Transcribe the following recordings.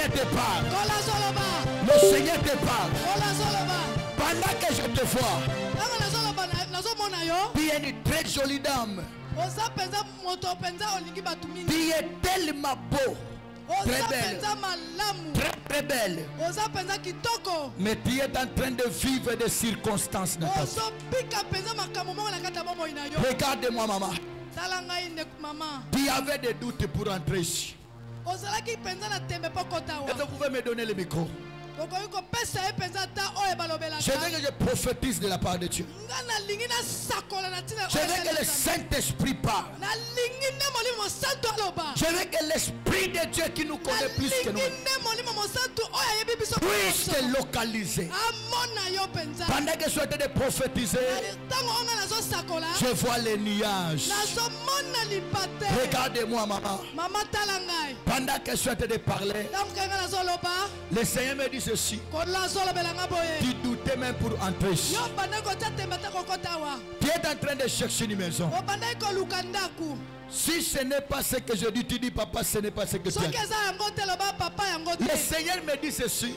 Seigneur te parle. Le Seigneur te parle. Pendant que je te vois, tu es une très jolie dame. Tu es tellement beau. Très belle. Très très belle. Mais tu es en train de vivre des circonstances dans ta vie. Regarde-moi, maman. Tu avais des doutes pour entrer ici. Est-ce que vous pouvez me donner le micro? Je veux que je prophétise de la part de Dieu. Je veux que le Saint-Esprit parle. Je veux que l'Esprit de Dieu qui nous connaît plus que nous puisse te localiser. Pendant que je suis en train de prophétiser, je vois les nuages. Regardez-moi, maman. Pendant que je suis en train de parler, le Seigneur me dit ceci. Tu doutais même pour entrer ici. Tu es en train de chercher une maison. Si ce n'est pas ce que je dis, tu dis papa, ce n'est pas ce que tu as dit. Le Seigneur me dit ceci.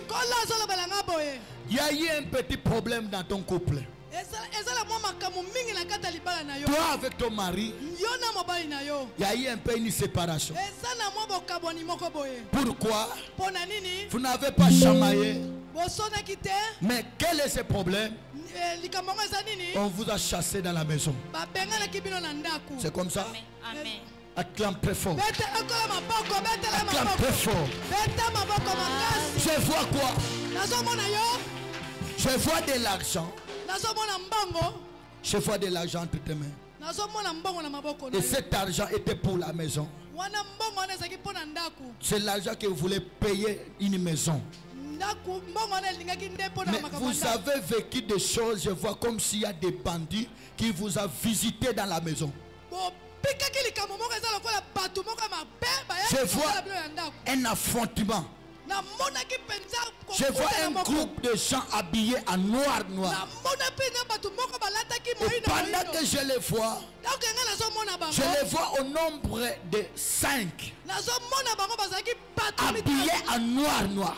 Il y a eu un petit problème dans ton couple. Toi avec ton mari, il y a eu un peu une séparation. Pourquoi? Vous n'avez pas chamaillé. Mais quel est ce problème? On vous a chassé dans la maison. C'est comme ça? Amen. Acclame très fort. Acclame très fort. Je vois quoi? Je vois de l'argent. Je vois de l'argent entre tes mains. Et cet argent était pour la maison. C'est l'argent que vous voulez payer une maison. Mais vous avez vécu des choses, je vois comme s'il y a des bandits qui vous ont visité dans la maison. Je vois un affrontement. Je vois un groupe de gens habillés en noir. Et pendant que je les vois au nombre de 5. Habillés en noir.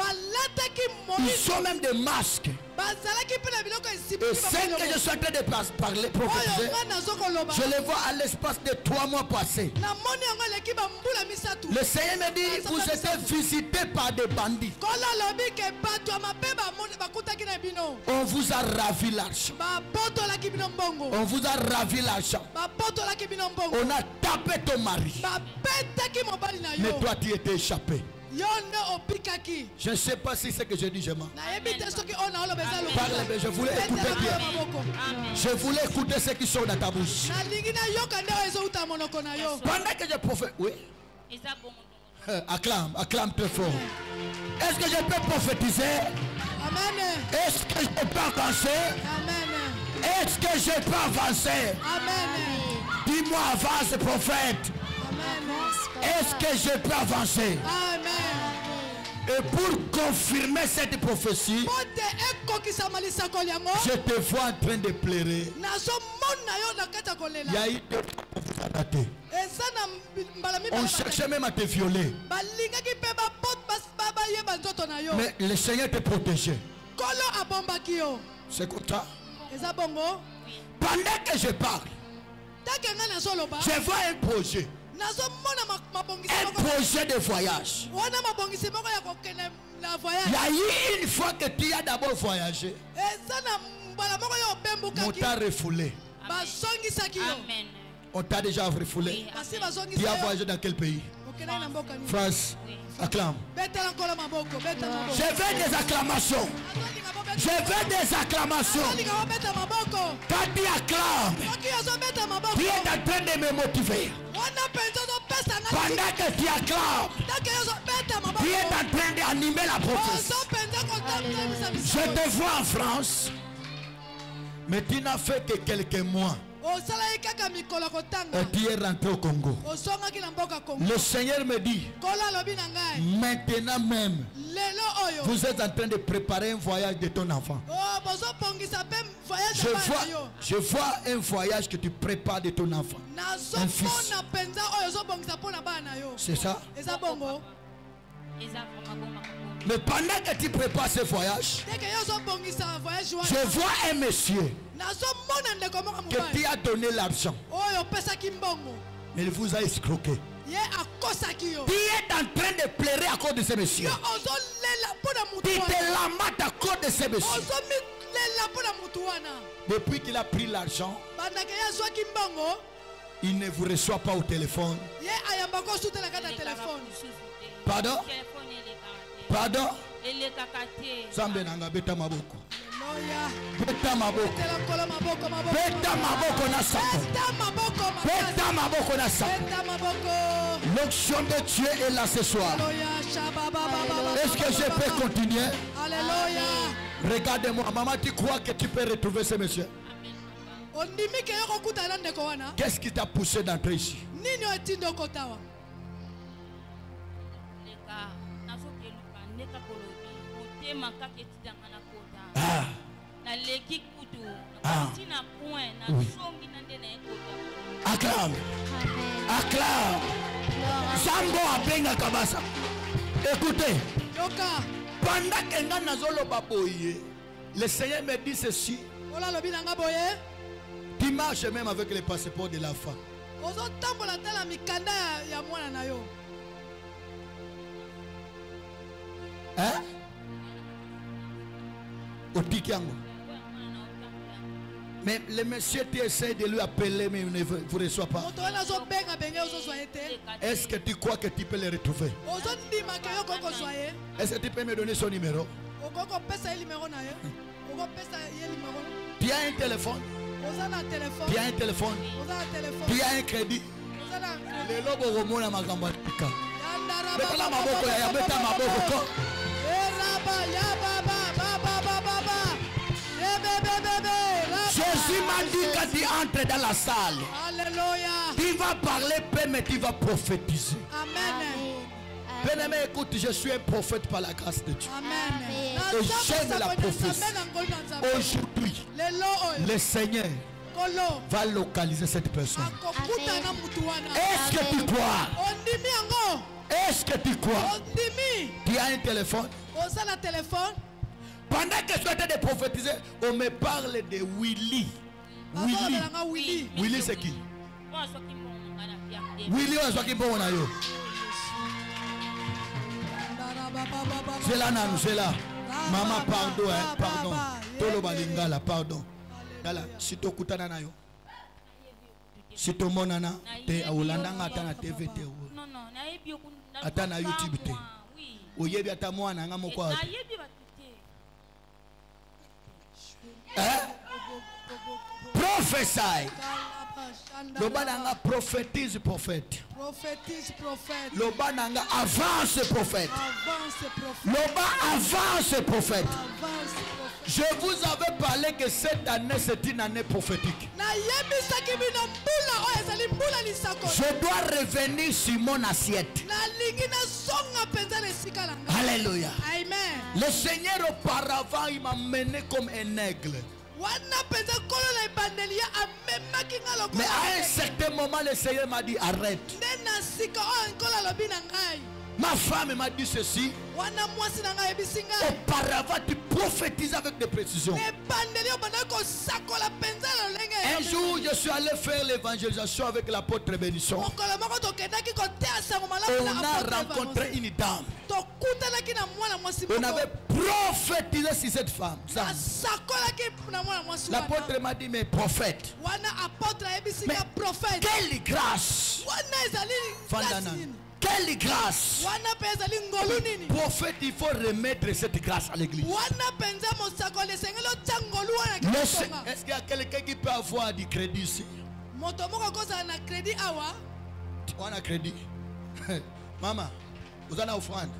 Ils ont même des masques. Et celles que je suis en train de parler, prophétiser, je les vois à l'espace de 3 mois passés. Le Seigneur me dit, vous êtes visités par des bandits. On vous a ravi l'argent. On vous a ravi l'argent. On a tapé ton mari. Mais toi tu étais échappé. Je ne sais pas si c'est que je dis je mens. Parle, mais je voulais écouter bien. Je voulais écouter ce qui sort dans ta bouche. Pendant que je prophétise, oui. Acclame très fort. Est-ce que je peux prophétiser? Est-ce que je peux avancer? Est-ce que je peux avancer? Dis-moi, avance, prophète. Est-ce que je peux avancer? Et pour confirmer cette prophétie, je te vois en train de pleurer. Il y a eu des raté. On cherchait même à te violer. Mais le Seigneur te protégeait. C'est comme ça. Pendant que je parle, je vois un projet. Un projet de voyage. Il y a eu une fois que tu as d'abord voyagé, on t'a refoulé. Amen. On t'a déjà refoulé. Tu as voyagé dans quel pays? France. Acclame. Je veux des acclamations. Je veux des acclamations. Quand tu acclames, tu es en train de me motiver. Pendant que tu acclames, tu es en train d'animer la prophétie. Je te vois en France, mais tu n'as fait que quelques mois. Et tu es rentré au Congo. Le Seigneur me dit, maintenant même, vous êtes en train de préparer un voyage de ton enfant. Je vois un voyage que tu prépares de ton enfant. Un fils. C'est ça? Mais pendant que tu prépares ce voyage, je vois un monsieur que tu as donné l'argent. Mais il vous a escroqué. Tu es en train de pleurer à cause de ce monsieur. Tu te lamentes à cause de ce monsieur. Depuis qu'il a pris l'argent, il ne vous reçoit pas au téléphone. Pardon? Pardon? Zambe nanga beta maboko. Beta maboko. Beta maboko na sako. Beta maboko na sako. L'onction de Dieu est là ce soir. Est-ce que je peux continuer? Regarde-moi, maman, tu crois que tu peux retrouver ce monsieur? Qu'est-ce qui t'a poussé d'entrer ici? Oui. Acclame. Acclame. Sambo abenga kabasa. Écoutez. Pendant que le Seigneur me dit ceci. Tu marches même avec le passeport de la femme. Hein? Au Tikiango. Mais le monsieur tu essaies de lui appeler, mais il ne vous reçoit pas. Est-ce que tu crois que tu peux le retrouver? Est-ce que tu peux me donner son numéro? Tu as un téléphone? Tu as un téléphone? Tu as un crédit? Les lobos remontent à ma gambe. Jésus m'a dit quand tu entres dans la salle, tu vas parler paix, mais tu vas prophétiser. Amen. Bien-aimé, écoute, je suis un prophète par la grâce de Dieu. Amen. Et j'aime la prophétie. Aujourd'hui, le Seigneur va localiser cette personne. Est-ce que tu crois? Est-ce que tu crois? Tu as un téléphone? Pendant que je suis en train de prophétiser, on me parle de Willy. Willy. Willy c'est qui? Willy on soit qui bon na yo. C'est là nan, c'est là. Maman pardon, pardon. Tolo balingala pardon. Dala sito kutana na yo. Sito monana te awulanda ngata na TV te. Non non, na yebi ata na YouTube te. Oyebi ata mwana nga moko. Prophesy. Lobananga prophétise prophète. Prophétise prophète. Lobananga avance prophète. Loba avance prophète. Je vous avais parlé que cette année c'est une année prophétique. Je dois revenir sur mon assiette. Alléluia. Amen. Le Seigneur auparavant il m'a mené comme un aigle. Mais à un certain moment, le Seigneur m'a dit arrête. Ma femme m'a dit ceci. Auparavant, tu prophétises avec des précisions. Un jour, je suis allé faire l'évangélisation avec l'apôtre Bénisson. On a rencontré une dame. On avait prophétisé sur cette femme. L'apôtre m'a dit, mais prophète. Mais quelle grâce. Quelle grâce. Prophète, il faut remettre cette grâce à l'église. Est-ce qu'il y a quelqu'un qui peut avoir du crédit ici? On a crédit. Maman, vous en avez offrande.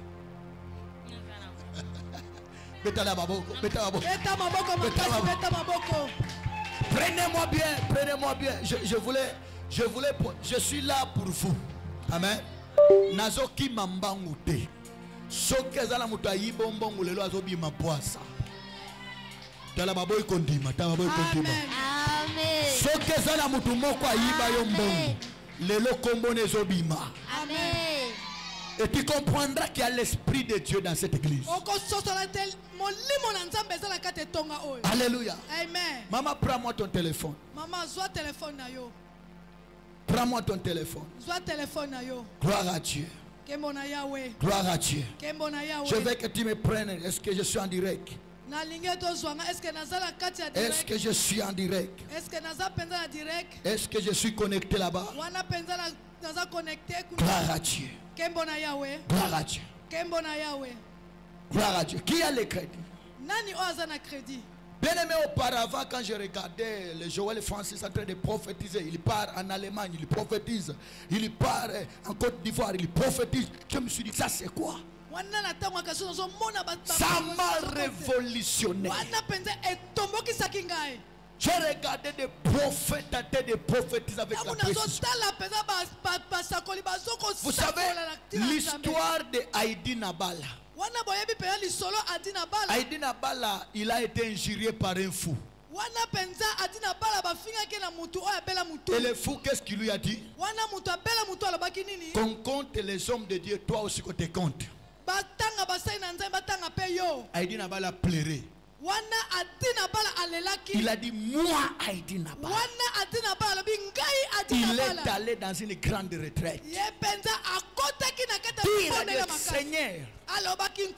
Prenez-moi bien. Je suis là pour vous. Amen. Nazoki mambangute. Sokezala mutu ayibombongo lelo azobima poasa. Tala baboy kondima, Amen. Sokezala mutu moko ayiba yo mbongo. Lelo kombo nezobima. Amen. Et tu comprendras qu'il y a l'esprit de Dieu dans cette église. Alléluia. Amen. Maman, prends-moi ton téléphone. Maman, zoa téléphone na yo. Prends-moi ton téléphone. Zoa téléphone na yo. Gloire à Dieu. Kembo na Yahweh. Gloire à Dieu. Kembo na Yahweh. Je veux que tu me prennes. Est-ce que je suis en direct? Est-ce que je suis en direct? Est-ce que je suis connecté là-bas? Gloire à Dieu. Gloire à Dieu. Gloire à Dieu. Qui a les crédits? Bien aimé, auparavant, quand je regardais le Joël Francis en train de prophétiser, il part en Allemagne, il prophétise, il part en Côte d'Ivoire, il prophétise. Je me suis dit, ça c'est quoi? Ça m'a révolutionné. J'ai regardé des prophètes en train de prophétiser avec la précision. Vous savez, l'histoire de Heidi Nabala. Heidi Nabala, il a été injurié par un fou. Et le fou, qu'est-ce qu'il lui a dit? Qu'on compte les hommes de Dieu, toi aussi qu'on te compte. Heidi Nabala pleurait. Il a dit, moi Heidi Nabala. Il est allé dans une grande retraite. Dire au Seigneur,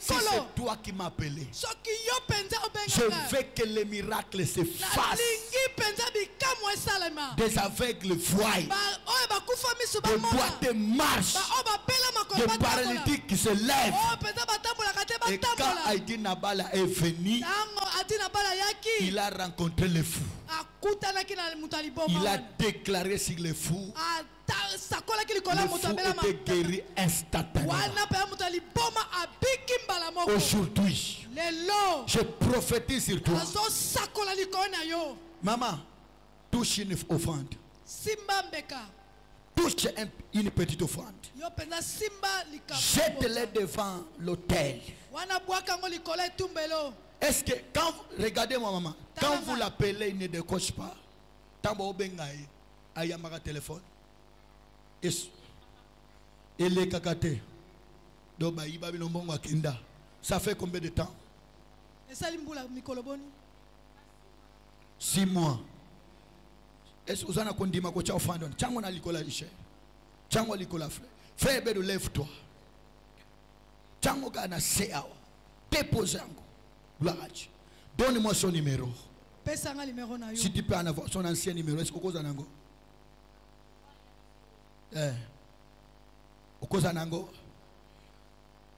si c'est toi qui m'as appelé, je veux que les miracles se fassent. Des aveugles voient, des boîtes marchent, des paralytiques qui se lèvent. Et quand Heidi Nabala est venu, il a rencontré le fou. Il a déclaré sur le fou. Le fou était guéri instantanément. Aujourd'hui, je prophétise sur toi. Maman, touche une offrande. Touche une petite offrande. Jette-les devant l'autel. Est-ce que quand regardez-moi maman, quand vous l'appelez, il ne décroche pas. Tambo bengaï, ayamara téléphone. Et les kakate. Doba iba bilombongo akinda. Ça fait combien de temps? 6 mois. Est-ce que vous avez dit que tu as offert? Chango na likola ishe. Chango likola frère. Frère bedo lève-toi. Chango kana seawa. Dépose yango. Donne-moi son numéro. Si tu peux en avoir son ancien numéro, est-ce que vous avez un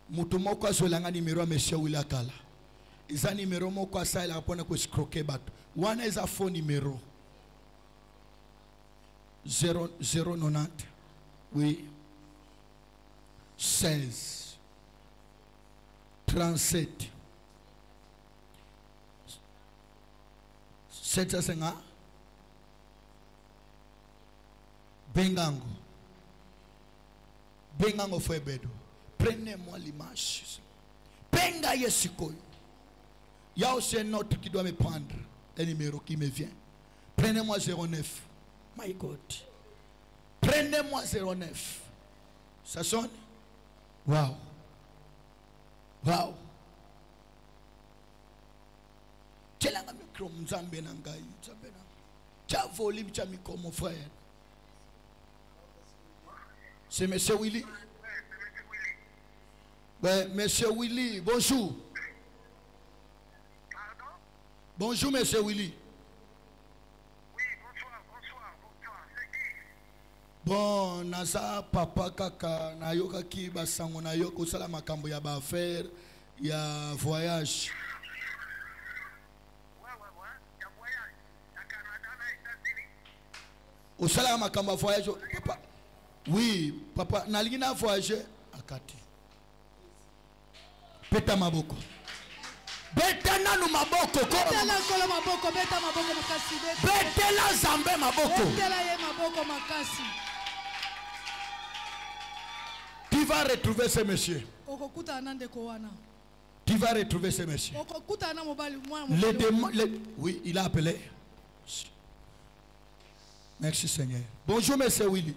mutu moko solanga numéro monsieur Wilakala. Isa numéro moko asa ila pona ko scroquer bato. Wana is a phone numéro 090 oui 16 37 750 Bengango Febedo. Prenez-moi l'image. Benga Yesikoyo. Il y a aussi un autre qui doit me prendre un numéro qui me vient. Prenez-moi 09. My God. Prenez-moi 09. Ça sonne? Wow. Wow. Chelanga micro mzambe nangai. Cha volume cha micro mon frère. C'est monsieur Willy. Ouais, monsieur Willy, bonjour. Pardon? Bonjour, monsieur Willy. Oui, bonsoir, c'est qui? Bon, nasa papa kaka na yoka ki basango na yoko sala makambo ya ba affaire ya voyage. Ouais, ya voyage. Ya Canada na États-Unis. Au sala makambo ya voyage, papa. Oui, papa, nalina voyager akati. Beta maboko. Beta nanu maboko. Beta la kolo maboko, beta maboko makasi. Beta la zambe maboko. Beta la ye maboko makasi. Tu vas retrouver ce monsieur. Okokuta anande kowana. Tu vas retrouver ce monsieur. Okokuta na mobali mwana. Oui, il a appelé. Merci Seigneur. Bonjour monsieur Willy.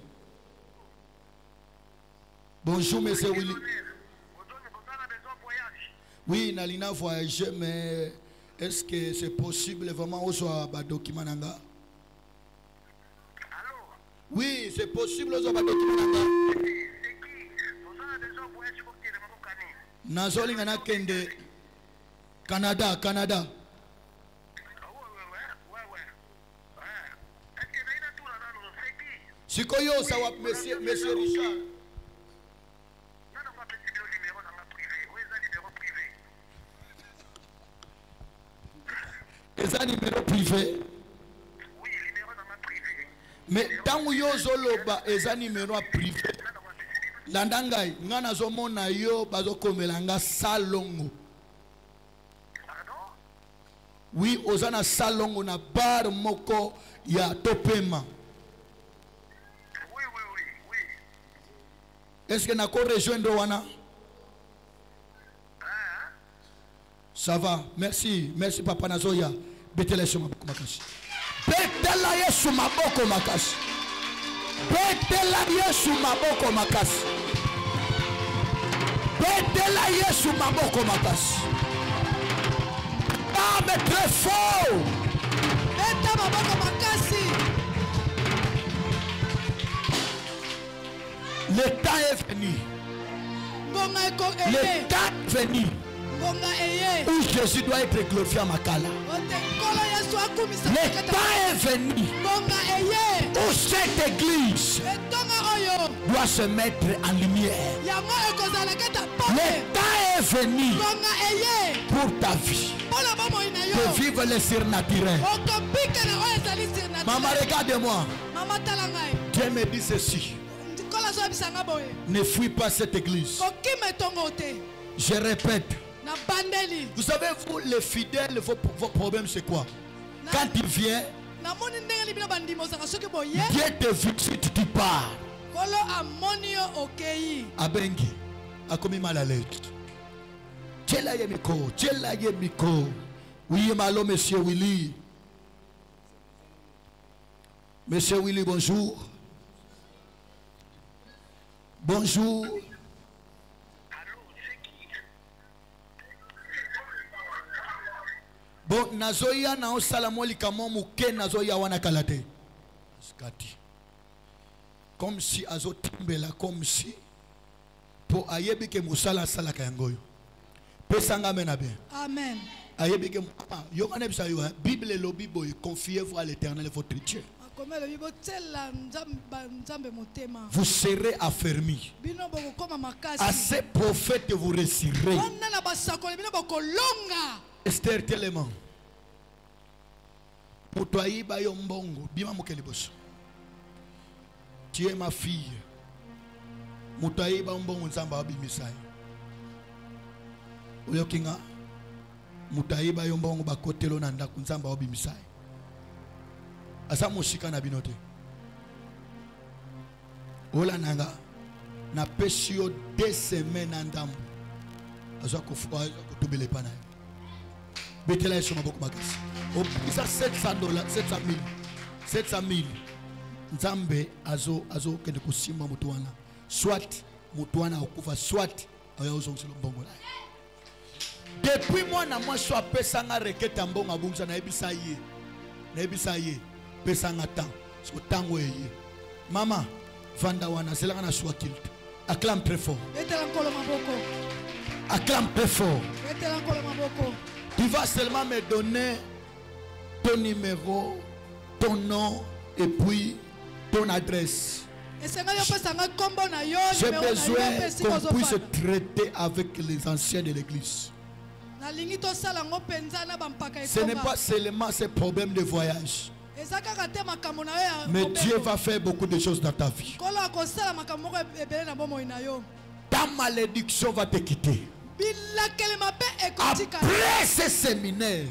Bonjour, monsieur Willy. Oui, Nalina voyage, mais est-ce que c'est possible vraiment au soit document nanga? Oui, c'est possible au soit document nanga. Nazolinga na kende Canada. Sikoyo sawa monsieur Richard. C'est un numéro privé. Oui, numéro privé. Mais tant que yo zoloba c'est un numéro privé. Landangai ngana zomona yo bazokomelanga salongo. Pardon? Oui, ozana salongo na bar moko ya topema. Oui. Est-ce que nako rejoindre wana? Ça va, merci papa Nazoya. Betela Yesu maboko makasi. Betela Yesu maboko makasi. Betela Yesu maboko makasi. Betela Yesu maboko makasi. Ah, mais très fort. Beta maboko makasi. Le temps est venu. Le temps est venu. Où Jésus doit être glorifié à Makala. Le temps est venu où cette église doit se mettre en lumière. Le temps est venu pour ta vie de vivre le surnaturel. Maman, regarde-moi. Dieu me dit ceci. Ne fuis pas cette église. Je répète. Vous savez, vous les fidèles, vos problèmes c'est quoi? Quand il vient, Dieu te visite, tu pars. Abengi, a commis mal à l'aise. Tchela Yemiko. Oui, malo, monsieur Willy. Monsieur Willy, bonjour. Bonjour. Bon, nazoya na osalamoli kamo muke nazoya wana kalate. Skati. Comme si azotimbela, comme si pour ayebi ke musala sala kayangoyo. Pesanga menabe. Amen. Ayebi ke yo kana bisa yo Bible lo Bible confiez-vous à l'Éternel votre Dieu. Vous serez affermis. À ces prophètes vous réussirez. Esther tellement. Mutoaiba yombongo bima mukeliboso. Tu es ma fille. Mutoaiba yombongo nzamba wabimisai. Uyokinga. Mutoaiba yombongo bakotelo na ndaku nzamba wabimisai. Asa mushika na binote. Ola nanga na pesio 2 semaines ndambo. Azo kufuwa kutubele pana. Betela Yesu maboko makasi. Obisa $700, 700,000. Nzambe azo kende kusimba mutu wana. Soit mutu wana okufa, soit ayozongisa mbongo la. Depuis moi na moi so apesanga reketa mbongo abungisa na ebisa ye. Na ebisa ye. Pesanga temps. So tango ye. Mama, vanda wana selanga na swakil. Acclame très fort. Betela nkolo maboko. Acclame très fort. Betela nkolo maboko. Tu vas seulement me donner ton numéro, ton nom et puis ton adresse. J'ai besoin qu'on puisse traiter avec les anciens de l'église. Ce n'est pas seulement ces problèmes de voyage. Mais Dieu va faire beaucoup de choses dans ta vie. Ta malédiction va te quitter. Après ce séminaire,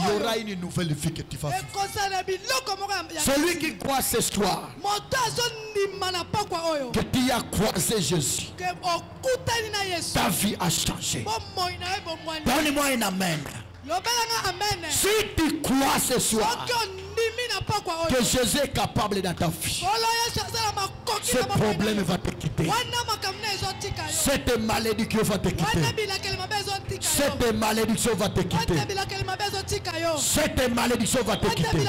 il y aura une nouvelle vie que tu vas vivre. Celui qui croit ce soir que tu as croisé Jésus, ta vie a changé. Donne-moi un amen. Si tu crois ce soir que Jésus est capable dans ta vie, ce problème va te quitter. quitter. Cette malédiction va te quitter. Cette malédiction va te quitter. Cette malédiction va te quitter.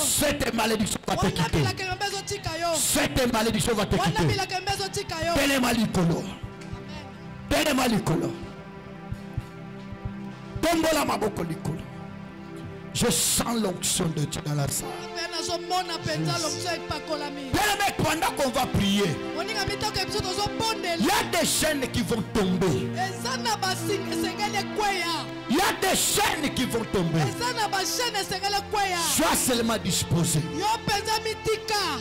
Cette malédiction va te quitter. Cette malédiction va te quitter. Télémalicolo. Télémalicolo. Tombola maboko likolo. Je sens l'onction de Dieu dans la salle. Pendant qu'on va prier, il y a des chaînes qui vont tomber. Il y a des chaînes qui vont tomber. Sois seulement disposé.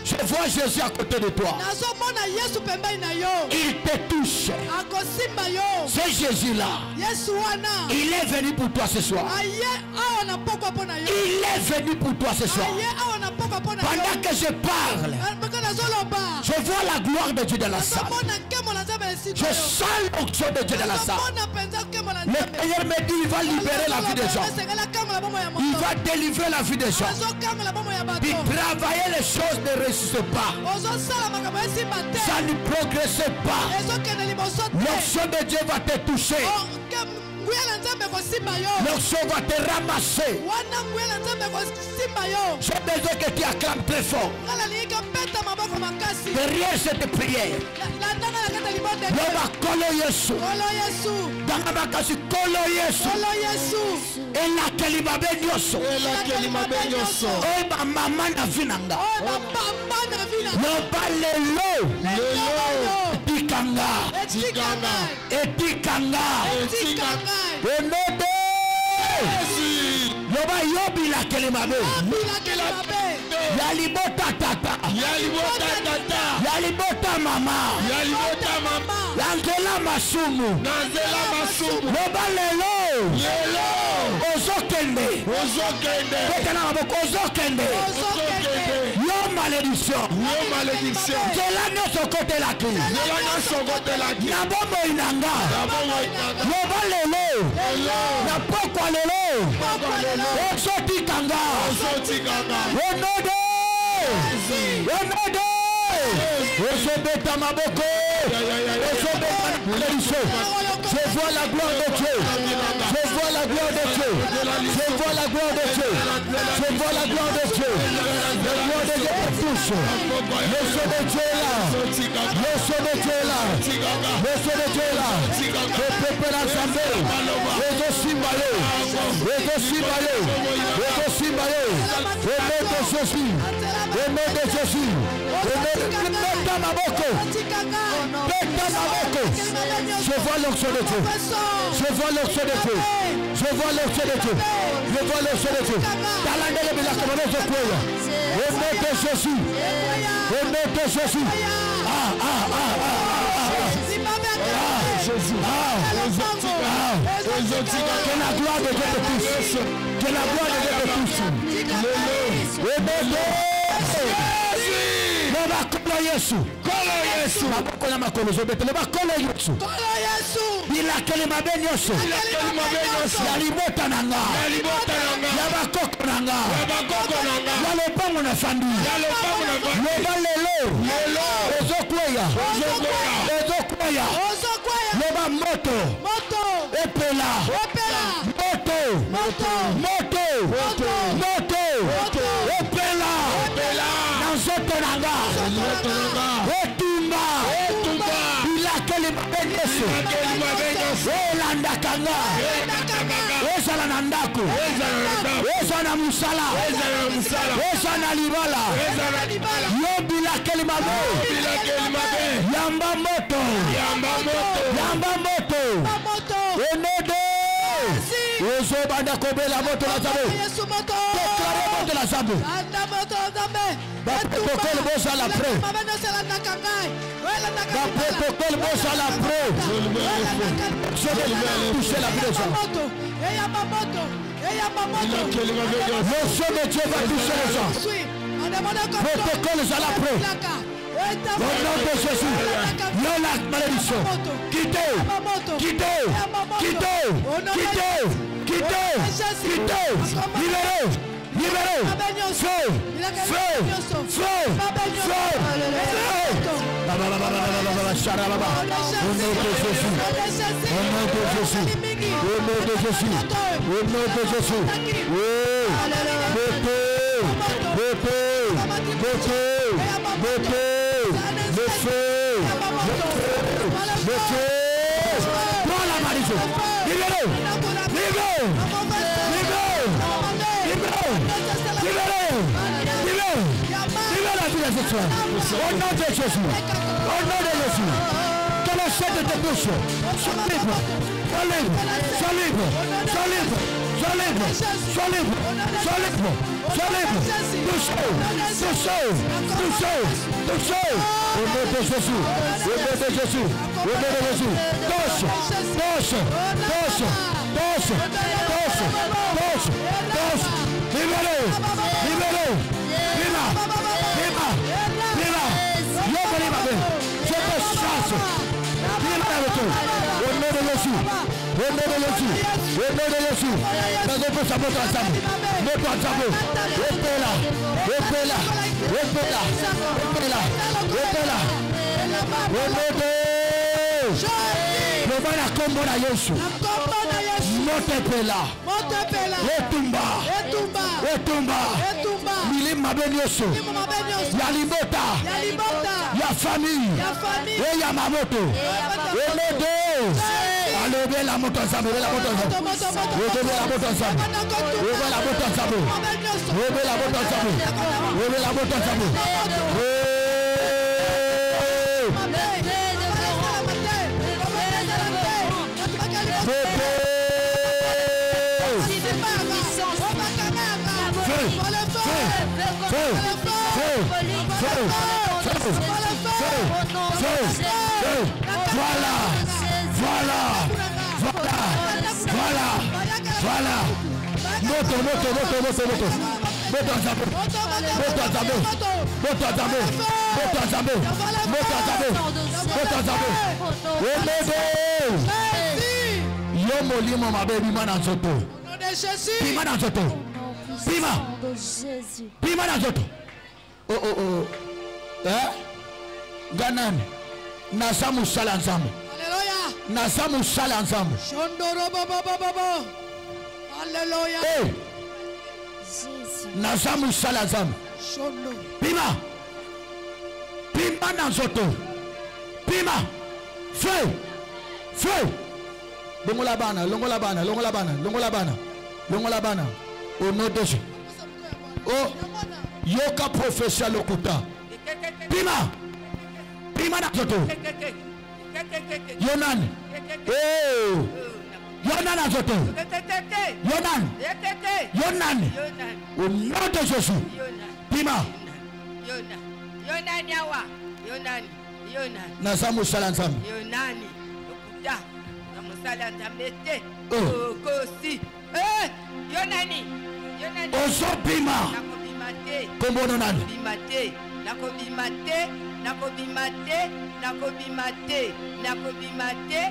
Je vois Jésus à côté de toi. Il te touche. C'est Jésus-là. Il est venu pour toi ce soir. Il est venu pour toi ce soir. Pendant que je parle, je vois la gloire de Dieu dans la salle. Je sens l'onction de Dieu dans la salle. Le Seigneur me dit, il va libérer la vie des gens. Il va délivrer la vie des gens. Il travailler les choses ne réussissent pas. Ça ne progresse pas. L'onction de Dieu va te toucher. L'onction va te ramasser. J'ai besoin que tu acclames très fort. Derrière cette prière, Loba Kolo Yesu. Dangamakasi Kolo Yesu. Et la Kelimabe Nyoso. Et ma maman na vinanga. Loba Lelo. Etikanga. Onode. Loba Yobi la Kelimabe. Yalibota tata. Yalibota mama. Langela masumu. Loba lelo. Ozokende. Ozokende. Yo malédiction. Kela notre côté la clé. Nabomo inanga. Loba lelo. Napokwa lelo. Ozotikanga. Onode. Je vois la gloire de Dieu. Je vois la gloire de Dieu. Je vois la gloire de Dieu. Je vois la gloire de Dieu. La gloire de Dieu te touche. Le son de Dieu est là. Le son de Dieu est là. Le son de Dieu est là. Le peuple l'assemblée. Les Osimbayo. Les Osimbayo. Les Osimbayo. Le nom de Jésus. Le nom de Jésus. Beta Maboko. Je vois l'onction de Dieu. Je vois l'onction de Dieu. Je vois l'onction de Dieu. Je vois l'onction de Dieu. Talandele bila kamano zokwela. Au nom de Jésus. Au nom de Jésus. Jésus. Que la gloire de Dieu te touche. Que la gloire de Dieu te touche. Au nom de Yesu. Makola makolo zobete leba kolo Yesu. Bila kelema benyoso. Yalibota nanga. Yabakoko nanga. Yalobango na fandi. Loba lelo. Ozokweya. Loba moto. Epela. Moto. Epela. Nanzoto nanga. Etumba. Bilakeli mabenyeso. Elandakanga. Ezala na ndako. Ezala na musala. Ezala na libala. Yo bilakeli mabe. Yamba moto. Onodo. Ozo banda kobela moto la zabe. Déclarez moto la zabe. Protocole bosa la pre. Protocole bosa la pre. Je vais toucher la vie des gens. Le feu de Dieu va toucher les gens. Protocole à la pre. Au nom de Jésus, non la malédiction. Quittez. Libérez. Feu. Au nom de Jésus, au nom de Jésus, que le chef de tes bouches soit libre, soit libre, soit libre, soit libre, soit libre, soit libre, soit libre, soit libre, touchez, touchez, touchez, touchez, au nom de Jésus, au nom de Jésus, au nom de Jésus, touche, touche, touche, touche, touche, touche, touche, libérez, libérez, libérez. Je te chasse. Au nom de Jésus. Au nom de Jésus. Au nom de Jésus. Nous allons sa moto ensemble. Moto ensemble. Repela. Repela. Repela. Repela. Repela. Au nom de Jésus. La combo na Yesu. Motepela. Etumba. Etumba. Milima benyoso. Yalimota. Ya famille. Et ya mamoto. Onodo. Allez, la moto ensemble. La moto ensemble. La moto ensemble. La moto ensemble. La moto ensemble. La moto ensemble. Voilà. Moto. Molimo mabebi mana nzoto. Pima na nzoto. Pima na nzoto. Oh. Ganan. Nasamu sala ensemble. Alléluia. Nasamu sala ensemble. Shondoro baba. Alléluia. Hey. Nasamu sala ensemble. Shondo. Pima na nzoto. Pima. Feu. Longola bana. Au nom de Jésus. Oh, yoka professeur Lokuta. Pima na zoto. Yonan. Oh. Yonan na zoto. Yonan. Au nom de Jésus. Pima. Yonan yawa. Yonan. Nasamu salanzam. Yonani. Lokuta. Oh. Kosi. Yonani. Oso Pima. Kombono nani. Nakobimate.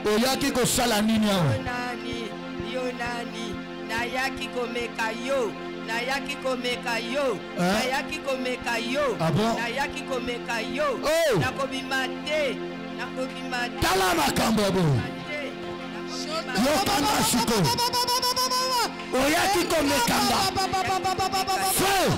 Oyaki ko sala nini yao. Yonani. Nayaki komeka yo. Ah bon? Oh. Nakobimate. Tala makambo bo. Yokanga shiko. Oyaki komekanga. Feu.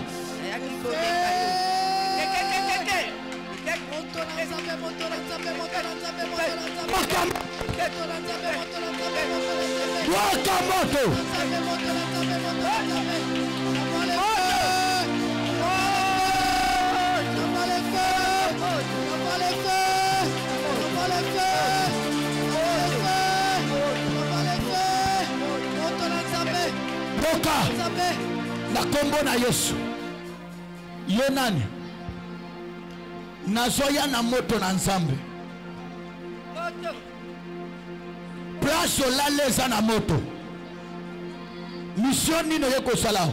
Wakamoto. Boka na kombo na Yesu. Yonani nazoya na moto na nzambe. Place olaleza na moto. Mission nino yeko sala.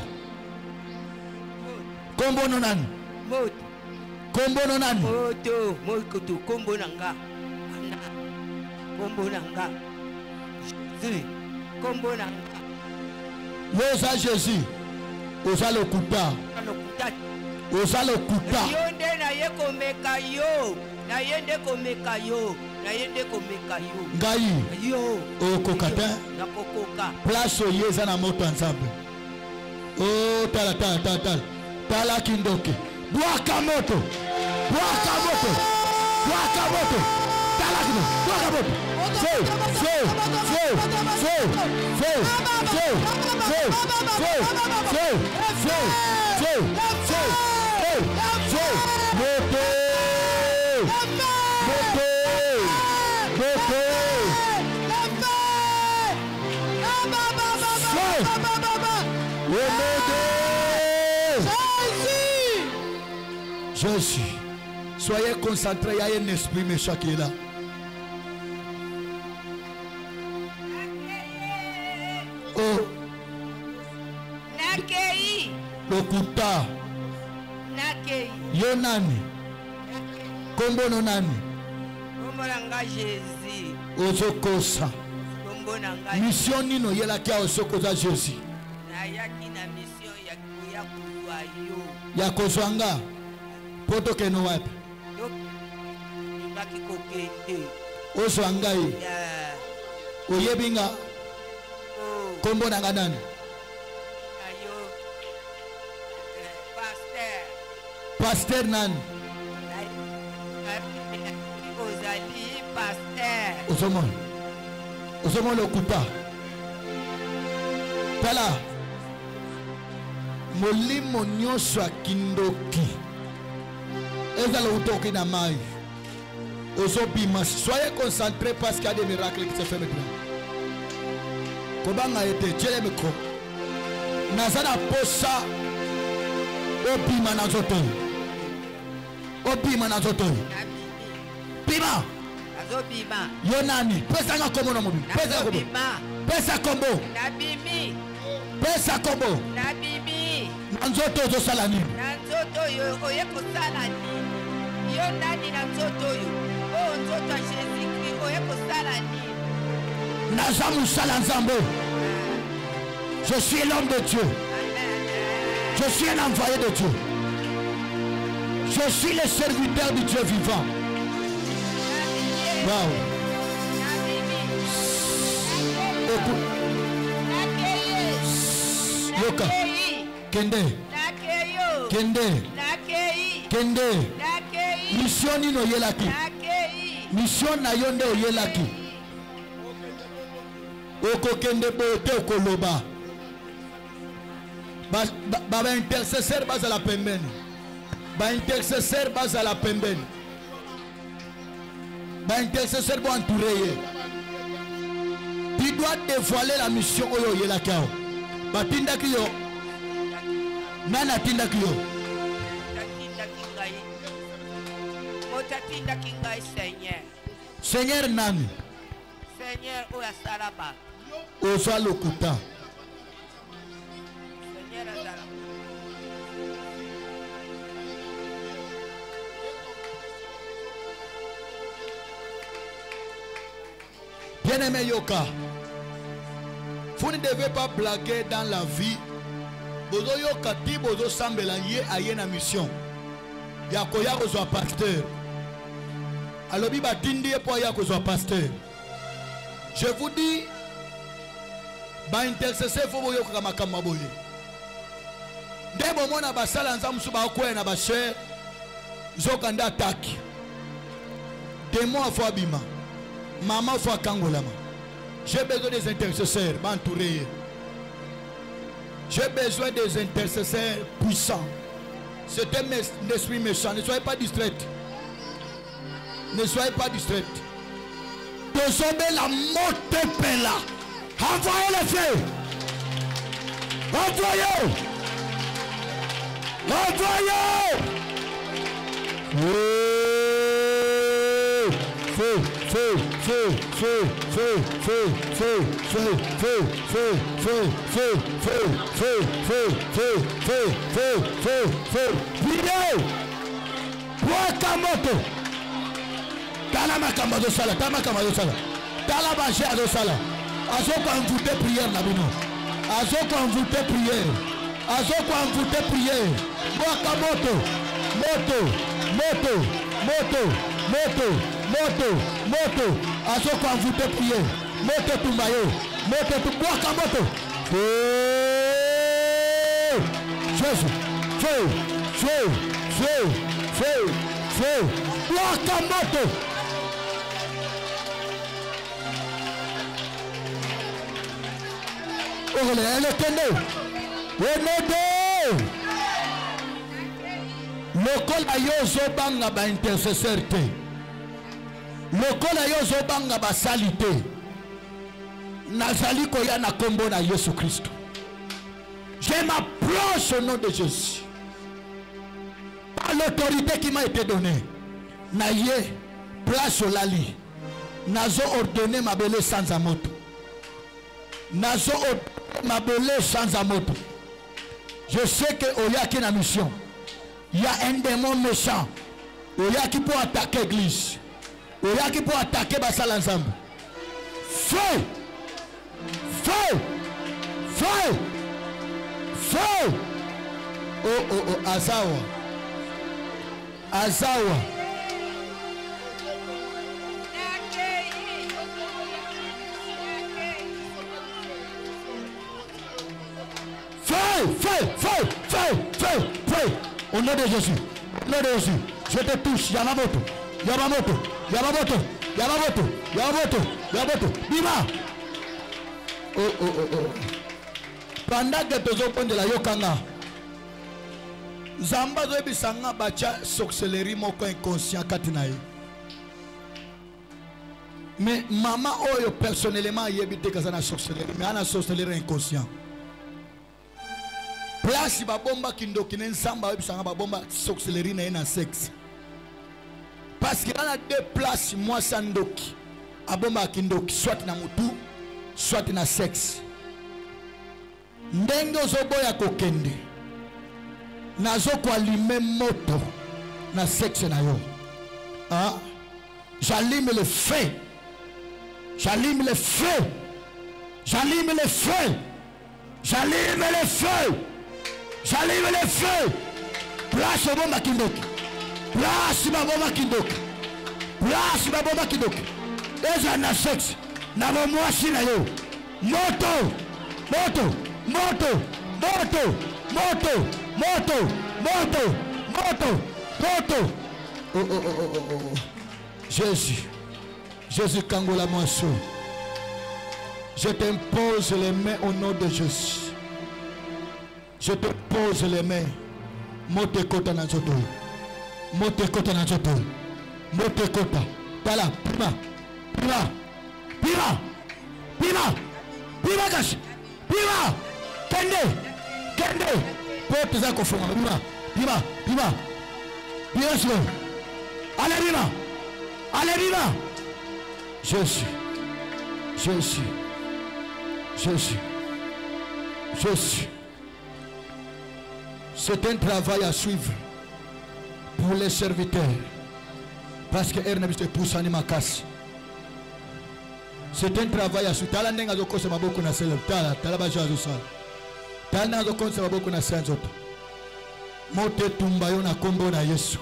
Kombo no nani? Moto. Kombo no nani? Moto. Moto kombo nanga. Kombo nanga. Jésus. Kombo nanga. Yosa Jésus. Osa Lokuta. Osa Lokuta. Yonde na yeko meka yo. Nayende komeka yo. Nayende komeka yo. Ngai. Yo. Okokata. Nakokoka. Place oyeza na moto ensemble. Oh, tala. Tala kindoke. Bwaka moto. Bwaka moto. Bwaka moto. Tala kino. Bwaka moto. Jésus, soyez concentrés, il y a un esprit méchant qui est là. Oh, Nakei. Lokuta, Nakei. Yonani, Kombo nonani, Kombo nanga Jésus. Ozokosa, Kombo nanga mission nino yela kia osokoza Jésus. Nayaki na mission ya kuya kuzwa yo. Ya kozwanga, poto keno wapi? Yo. Ngaki kokende. Ozwangai, Ya. oyebinga, Oh. Kombo nanga nani? Ayo. Pasteur. Pasteur nani? Ozali pasteur. Osomon Lokuta. Tala. Molimo nyonso akindoki. Ezala utoki na mai. Ozobima. Soyez concentrés parce qu'il y a des miracles qui se font maintenant. Kobanga ete tchele miko. Nazana posa. Obima na zoto. Obima na zoto. Bima. Azobima. Yonani. Pesa nga kombo na mobi. Pesa kombo. Pesa kombo. Nabimi. Pesa kombo. Nabimi. Nanzoto ozosala nini? Nanzoto yo oye kosala nini? Yo nani na nzoto yo? Oh nzoto ya Jésus-Christ oye kosala nini? Naza musala nzambe. Je suis l'homme de Dieu. Je suis un envoyé de Dieu. Je suis le serviteur du Dieu vivant. Wow. Écoute. Yoka. Kende. Kende. Kende. Mission nino yelaki. Mission na yonde oyelaki. Oko kende bote okoloba. Ba intercesseur base à la pembeni. Ba intercesseur base à la pembeni. Ba intercesseur bo entouré. Tu dois dévoiler la mission oyo yelaki. Ba tindaki yo. Nana tindaki yo. Seigneur nani. Seigneur oya salaba. Oza Lokuta. Seigneur azala. Bien-aimé Yoka, vous ne devez pas blaguer dans la vie. Bozo Yoka ti bozo sambela ye aye na mission. Yakoya kozwa pasteur. Alobi batindi po ya kozwa pasteur. Je vous dis, ba intercesseur faut boyo ka makamba boye. Ndebo mona basala nzamu suba ko na ba cher. Zokanda attaque. Démon faut abima. Maman faut kangolama. J'ai besoin des intercesseurs m'entourer. J'ai besoin des intercesseurs puissants. C'est un esprit méchant. Ne soyez pas distraits. Ne soyez pas distraits. Désormais la mort est là. Envoyez le feu. Envoyez. Envoyez. Feu, feu, feu, feu, feu, feu, feu, feu, feu, feu, feu, feu, feu, feu, feu, feu, feu, feu, feu, feu. Vidéo. Wakamoto. Tala makamba do sala, tala makamba do sala. Tala baché do sala. Azo ko envoûter prière na bino. Azo ko envoûter prière. Azo ko envoûter prière. Wakamoto. Moto, moto, moto, moto, moto, moto, azoko envoûté prier, moto tumbayo, moto tumboaka moto. Jésus, feu, feu, feu, feu, feu, boaka moto. Elle est tenue. Lokola yo zobanga ba intercesseur te. Lokola yo zobanga ba salite. Nazali koya na kombo na Yesu Christ. Je m'approche au nom de Jésus. Par l'autorité qui m'a été donnée. Naye place au lali. Nazo ordonné ma belle sans amoto. Nazo ordonné ma belle sans amoto. Je sais que Oya qui est en mission. Il y a un démon méchant. Oya qui peut attaquer l'église. Oya qui peut attaquer Basal ensemble. Feu! Feu! Feu! Feu! Oh, oh, oh, Azawa. Azawa. Feu, feu, feu, feu, feu, feu. Au nom de Jésus. Au nom de Jésus. Je te touche. Yamamoto. Yamamoto. Yamamoto. Yamamoto. Yamamoto. Yamamoto. Bima. Oh, oh, oh, oh. Pendant que tu es de la yokanga. Zamba zo bisanga bacha sorcellerie moko inconscient katinaye. Mais maman oyo personnellement yebite kazana sorcellerie. Mais ana sorcellerie inconscient. Place babomba kindoki nensamba webisanga babomba sorcellerie na ena sexe. Parce qu'il y a deux places moi sandoki. Abomba kindoki soit na mutu soit na sexe. Ndenge ozoboya kokende. Nazo kwa allumer moto na sexe na yo. Ah, j'allume le feu. J'allume le feu. J'allume le feu. J'allume le feu. J'allume le feu. Place au bomba kindoki. Place ma bomba kindoki. Place ma bomba kindoki. Eza na sexe. Na mwasi na yo. Moto. Moto. Moto. Moto. Moto. Moto. Moto. Moto. Moto. Oh, oh, oh, oh, oh, oh. Jésus. Jésus Kangola Moisson. Je t'impose les mains au nom de Jésus. Je te pose les mains. Mote kota na zoto. Mote kota na zoto. Mote kota. Tala, pima. Pima. Pima. Pima. Pima kashi. Pima. Kende. Kende. Pote za kofoma. Pima. Pima. Pima. Pima silo. Allez, pima. Allez, pima. Jésus. Jésus. Jésus. Jésus. C'est un travail à suivre pour les serviteurs. Parce que Ernest est poussé à ma casse. C'est un travail à suivre. Tala nenga zoko se maboko na selo. Tala bajo azo sala. Tala nenga zoko se maboko na selo. Mote tumbayo na kombo na Yesu.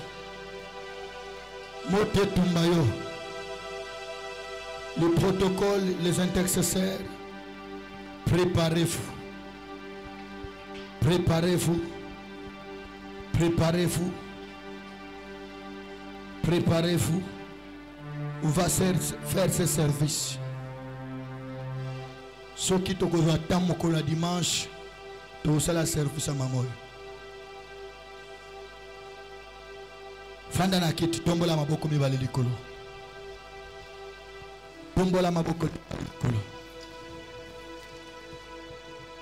Mote tumbayo. Le protocole, les intercesseurs. Préparez-vous. Préparez-vous. Préparez-vous. Préparez-vous. On va faire ce service. Ceux qui te attendent le dimanche, tu as la service à maman. Fandana kiti tombola maboko mibale likolo. Tombola maboko likolo.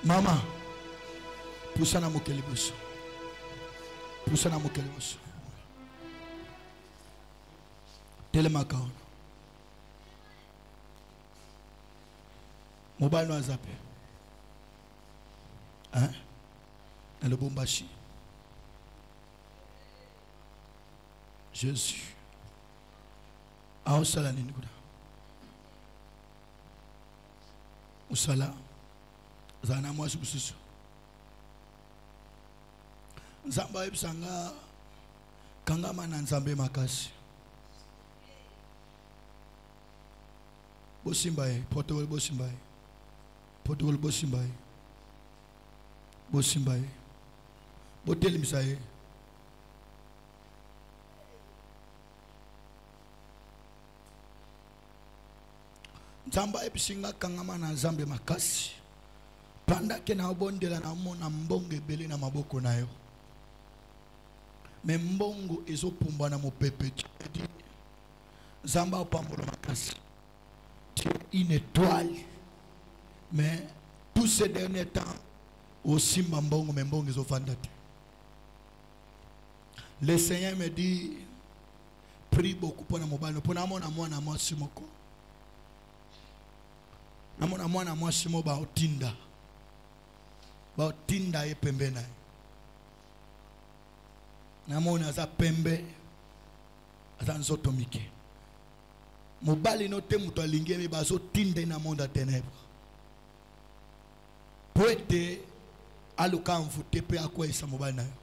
Mama, poussa na mokeli boso. Poussa na mokeli boso. Telema kaona. Mobile no azape. Hein? Dans le bombashi. Jésus. Aosala ninguda. Usala. Zana mwa subususu. Nzamba ibsanga kangama na nzambe makasi. Bosimbaye, protocole Bosimbaye. Protocole Bosimbaye. Bosimbaye. Botel misaye. Nzamba ebisinga kangama na nzambe makasi. Panda ke na obondela na mona mbongo ebele na maboko na yo. Me mbongo ezopumba na mopepe. Nzamba opambola makasi. Tu es une étoile. Mais tous ces derniers temps, aussi mbongo mais mbongo ezofandate. Le Seigneur me dit, prie beaucoup pour mobile. Pour mwana mwasi moko. Namona mwana mwasi mo ba otinda. Ba otinda ye pembe na. Namona za pembe aza nzoto mike. Mobali no te muto alingi me ba zo tinda na monde ténèbres. Poete aluka mvute pe akwa isa mobali na yo.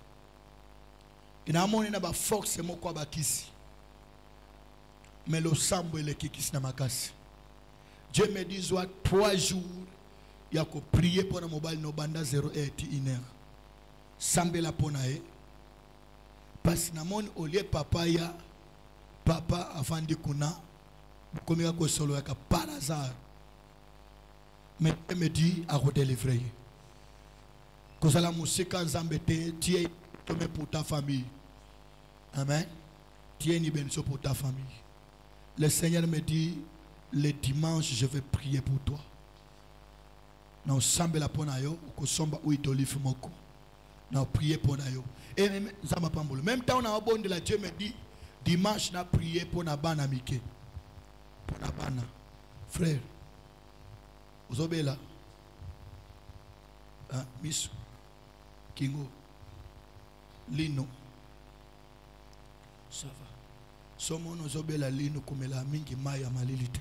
Inamoni na ba force moko abakisi. Mais le sambo ele kikisi na makasi. Dieu me dit soit 3 jours il y a que prier pour le mobile no banda 0:1 sambela pona e parce na mon au lieu papa ya papa afandi kuna komika ko solo ya par hasard mais il me dit à redélivrer que ça la musique nzambe te tie tomé pour ta famille. Amen. Tiens ni bénédiction pour ta famille. Le Seigneur me dit le dimanche je vais prier pour toi. Na ensemble la pona yo ko somba ou idolif moko. Na prier pour yo. Et même ça m'a pas mbolo. Même temps on a abondé la Dieu me dit dimanche na prier pour na bana mike. Pour na bana. Frère. Ozobela. Ah, Miss Kingo. Lino. Ça va. Somo no zobela lino kumela mingi maya malilite.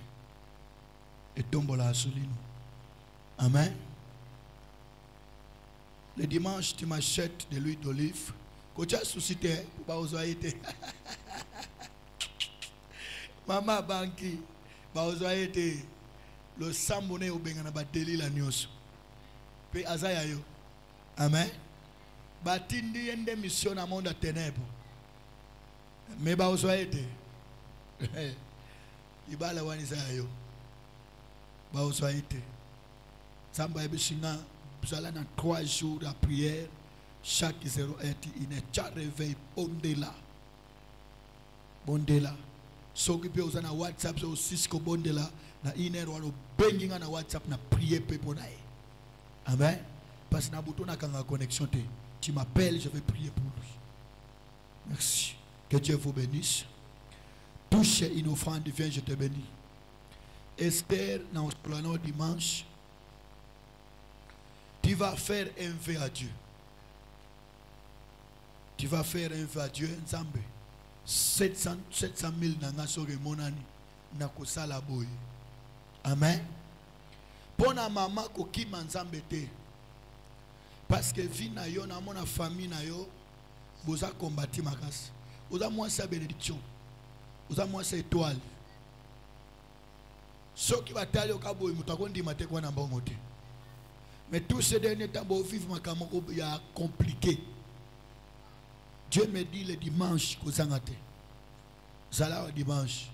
Et tombola asulino. Amen. Le dimanche, tu m'achètes de l'huile d'olive. Quand tu as suscité, Maman banki, le sambone au bengana bateli la nyos. Pe azaya yo. Amen. Batindi yende mission à monde à ténèbres. Mais ba ozoaete. Ibala wanisa yo. Ba ozoaete. Samba ebishinga busala na 3 jours de prière chaque 0:1 il est réveil bondela. Bondela. So ki pe uzana WhatsApp so Cisco bondela na iner wano benginga na WhatsApp na prier pe ponae. Amen. Parce que na butona kanga connexion te. Tu m'appelles, je vais prier pour lui. Merci. Que Dieu vous bénisse. Touche une offrande divine, je te bénis. Esther, dans le dimanche, tu vas faire un vœu à Dieu. Tu vas faire un vœu à Dieu. Nzambe. 700 000 nanga soge monani na kosala boy. Amen. Pona mama ko kima nzambe te. Parce que vie na yo na mona famille na yo boza combattre makasi. Oza moi sa bénédiction. Oza moi sa étoile. Ce qui va t'aller au cabo mutakondi mate kwa na mbongo te. Mais tous ces derniers temps bo vivre makamoko ya compliqué. Dieu me dit le dimanche kozangate. Zala dimanche.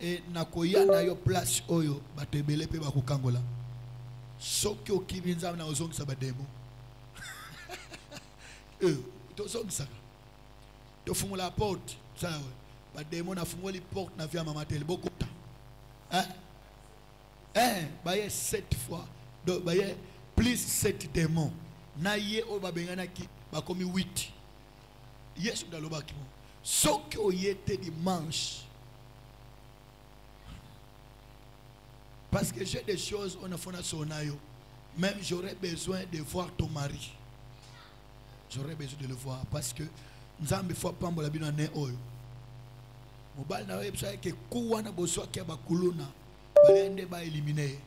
Et nakoya na yo place oyo batebele pe bakokangola. Soki okibinza na ozongisa bademo. To zongisa. To fungula porte, sawa. Bademo na fungula porte na via mama tele bokota. Baye 7 fois. Donc baye plus 7 démons. Na ye o babengana ki bakomi 8. Yesu ndaloba ki. Soki oyete dimanche. Parce que j'ai des choses on a fait sur nayo. Même j'aurais besoin de voir ton mari. J'aurais besoin de le voir parce que nzambe faut pas mbola bino ne oyo. Mobile na website ke kuwana boso ke ba kuluna. Balende ba éliminer.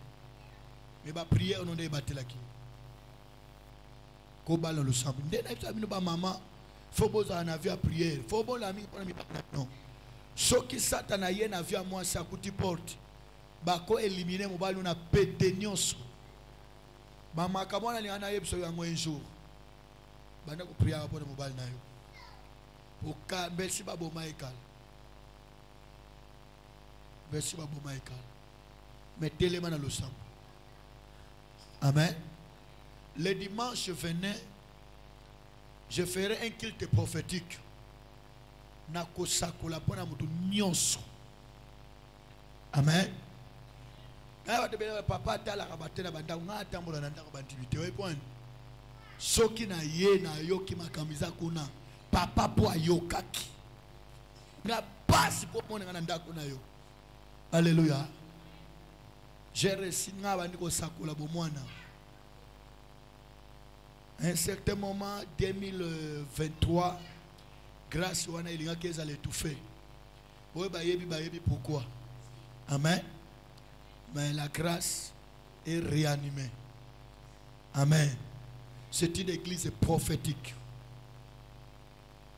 Mais ba prière on de batelaki. Ko balo le sambe. Ndena ibsa bino ba mama faut boza na via prière. Faut bon l'ami pour mi non. Soki satana ye na via moi sa kuti porte. bako éliminer mobali na pété nyonso mama kamona ni ana yebso yango un jour banda ko prier pour mobali na yo oka merci babo Michael merci babo Michael mettez-les mains dans le sang. Amen. Le dimanche venait, je ferai un culte prophétique. Nakosakola pona mutu nyonso. Amen. Papa tala kabatela banda ngata mbola nanda ko bantivité we point. Soki na ye na yoki makamiza kuna papa po ayokaki. Na passe po mona nanda kuna yo. Alléluia. J'ai reçu ngabandiko sakola bomwana. À un certain moment 2023 grâce wana ilinga keza le tout fait. Oye bayebi pourquoi? Amen. Mais la grâce est réanimée. Amen. C'est une église prophétique.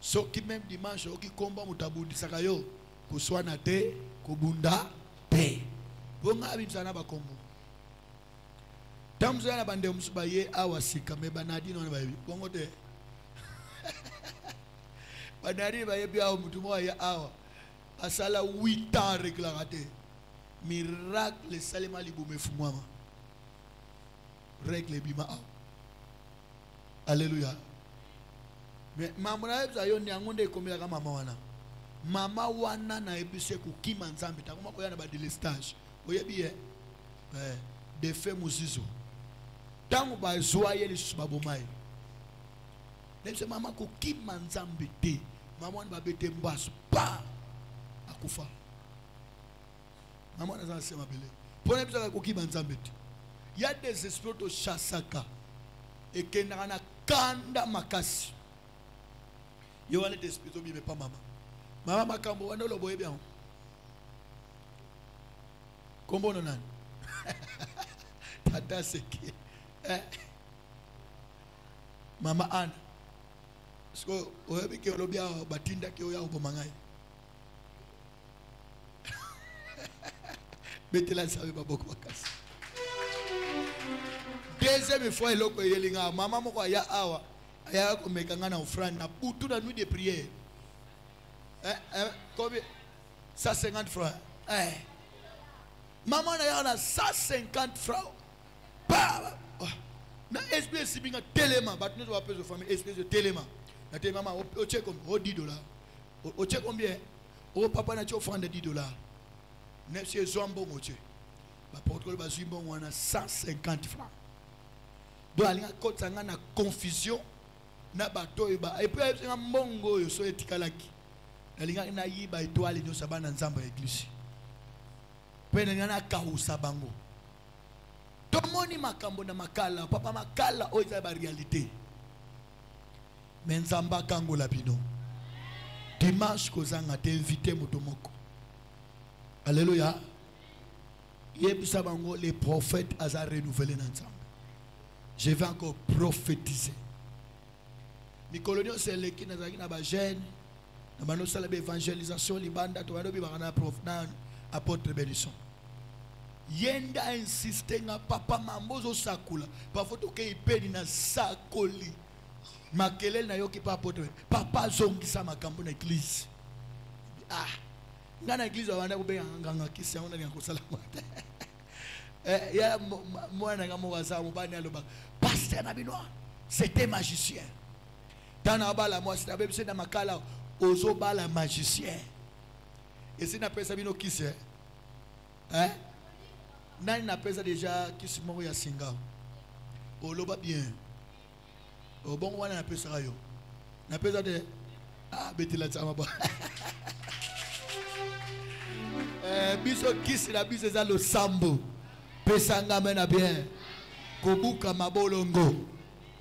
Ce qui même dimanche qui combat mutabundi sakayo kuswana te kubunda te. Bonga abimsana bakombo. Tamzana bande umsubaye awasika me banadi no bayebi. Bongo te. Banadi bayebi awo mutumo ya awa. Asala 8 ans réclamaté. Miracle salima libume fumwama. Règle bima awa. Alléluia. Mais maman na yo ni angonde komela kama mama wana. Mama wana na ebise kukima nzambe takoma koya na ba délestage. Oyebi de fait musizo. Tango ba zoaye li subabomai. Nese mama kukima nzambe te. Mama wana ba bete mbaso pa akufa. Mama wana sema bele. Pona bisa kukima nzambe te. Il y a des esprits de chasaka et que na kanda makasi. Yo wana des esprits mais pas mama. Mama makambo wana lo boye bien. Kombo no nani? Tata seki. Mama Anna. Sko oyebi ke lobia batinda ke oya obomangai. Betela sabe baboko makasi. Deuxième fois eloko yelinga mama moko ya awa aya ko mekanga na offrande na butu na nuit de prière. Combien 150 francs. Maman na 150 francs. Na espèce sibinga téléma, bat nous va payer famille espèce de téléma. Na te maman o check comme $10. O check combien? O papa na offrande de $10. Ne c'est zombo moche. Ba protocole ba zimbo wana 150 francs. Do alinga kotanga na confusion na bato ba et puis nga mbongo yo so etikalaki. Alinga na yiba étoile nyo sabana nzamba église. Pena ngana kausa bango. Tomoni makambo na makala, papa makala oza ba réalité. Menzamba kango la bino. Dimanche kozanga te invité motomoko. Alléluia. Yebisa bango les prophètes aza renouvelé na nzamba. Je vais encore prophétiser. Mikolonio c'est le qui nazaki na ba jeune, na bano sala be évangélisation libanda to bano bi bana prof na apôtre bénisson. Yenda insiste nga papa mambozo sakula. Parfois to ke ipeni na sakoli. Makelele na yoki pa apôtre. Papa zongisa makambo na église. Ngana église wanda kubenga nganga kisi ngona ngakosala mwate. Ya mwana ngamo waza mubani aloba. Pasteur Nabinoa, c'était magicien. Dans la bala moi c'est abebise na makala ozo bala magicien. Et c'est na pesa bino kisi Nani na pesa déjà kisi moko ya singa. Oloba bien. O bon wana na pesa yo. Na pesa de betela tsama ba. Biso kisi na biso za lo sambo. Pesa ngame na bien. Kobuka mabolongo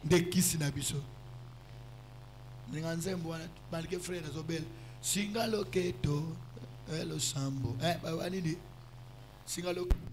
de kisi na biso. Ninganzembo wana malike frère na zobel. Singa loketo lo sambo. Ba nini? Singa loketo